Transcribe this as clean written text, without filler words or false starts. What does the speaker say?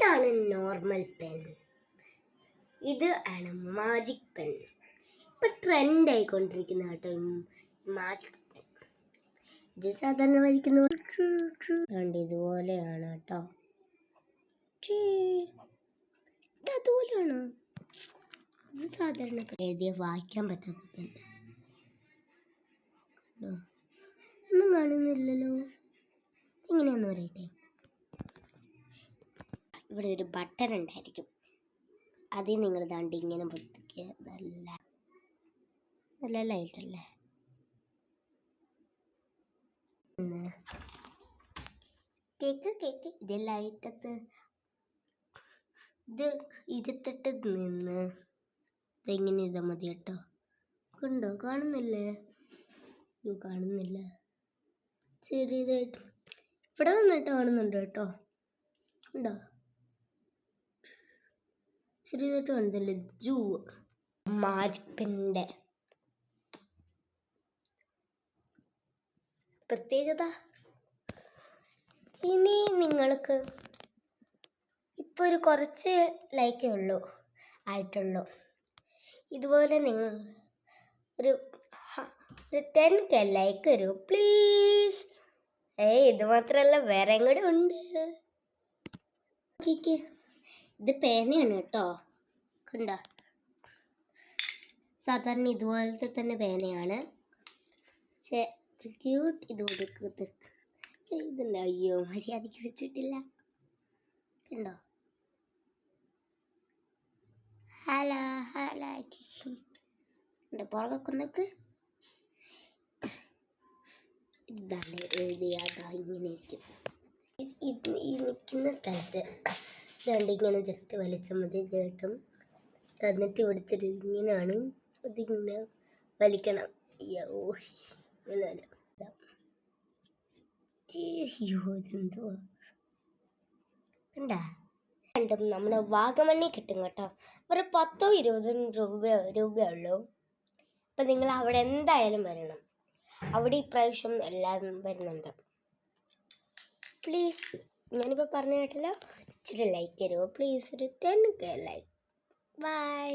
ഇതാണ് normal pen, ഇത് ആണ് മാജിക് പെൻ. ഇപ്പൊ ട്രെൻഡ് ആയിക്കൊണ്ടിരിക്കുന്ന കേട്ടോ മാജിക് പെൻ. ഇത് സാധാരണ വരയ്ക്കുന്ന ഇതുപോലെയാണ് കേട്ടോ. അതുപോലെയാണോ? ഇത് സാധാരണ എഴുതിയ വായിക്കാൻ പറ്റാത്ത പെൻ. ഒന്നും കാണുന്നില്ലല്ലോ. ഇങ്ങനെയൊന്നും പറയട്ടെ. ഇവിടെ ഒരു ബട്ടൺ ഉണ്ടായിരിക്കും, അതിൽ നിങ്ങൾ ദാണ്ട് ഇങ്ങനെ പൊട്ടിക്കുക. നല്ല ലൈറ്റല്ലേ. കേക്ക് ഇത് ലൈറ്റത്ത് ഇത് ഇരുത്തിട്ട് നിന്ന് ഇതെങ്ങനെ ഇതാ മതി കേട്ടോ. കണ്ടോ? കാണുന്നില്ലേ? കാണുന്നില്ല. ചെറിയതായിട്ട് ഇവിടെ വന്നിട്ട് കാണുന്നുണ്ട് കേട്ടോ. ഉണ്ടോ? ചെറിയതായിട്ട് കാണുന്നില്ലേ? ജൂ മാജിക് പെന്നിന്റെ പ്രത്യേകത. ഇനി നിങ്ങൾക്ക് ഇപ്പൊ ഒരു കുറച്ച് ലൈക്കേ ആയിട്ടുള്ളൂ. ഇതുപോലെ നിങ്ങൾ ഒരു 10K ലൈക്ക് തരൂ പ്ലീസ്. ഇത് മാത്രല്ല വേറെ കൂടെ ഉണ്ട്. ഇത് പേനയാണ് കേട്ടോ. കണ്ടോ? സാധാരണ ഇതുപോലത്തെ തന്നെ പേനയാണ്. ക്യൂട്ട് ഇത് കൊടുക്കുന്നത്. ഇതുണ്ട്. അയ്യോ, മര്യാദയ്ക്ക് വെച്ചിട്ടില്ല. കണ്ടോ? ഹലോ പുറകൊക്കെ നോക്ക്. ഇതാണ് എഴുതിയാതാ ഇങ്ങനെയൊക്കെ. ഈ നിൽക്കുന്ന സ്ഥലത്ത് ഇതാണ്ട് ഇങ്ങനെ ജസ്റ്റ് വലിച്ചാൽ മതി ചേട്ടും. എന്നിട്ട് ഇവിടുത്തെ ഇങ്ങനെയാണ്. അതിങ്ങനെ വലിക്കണം. ഇതെന്തോ കണ്ടാ? നമ്മുടെ വാഗമണ്ണി കിട്ടും കേട്ടോ. ഒരു 10-20 രൂപയുള്ളൂ. അപ്പൊ നിങ്ങൾ അവിടെ എന്തായാലും വരണം. അവിടെ ഇപ്രാവശ്യം എല്ലാം വരുന്നുണ്ട്. പ്ലീസ്, ഞാനിപ്പോൾ പറഞ്ഞു കേട്ടല്ലോ, ഇച്ചിരി ലൈക്ക് തരുമോ പ്ലീസ്? ഒരു 10K ലൈക്ക്. ബൈ.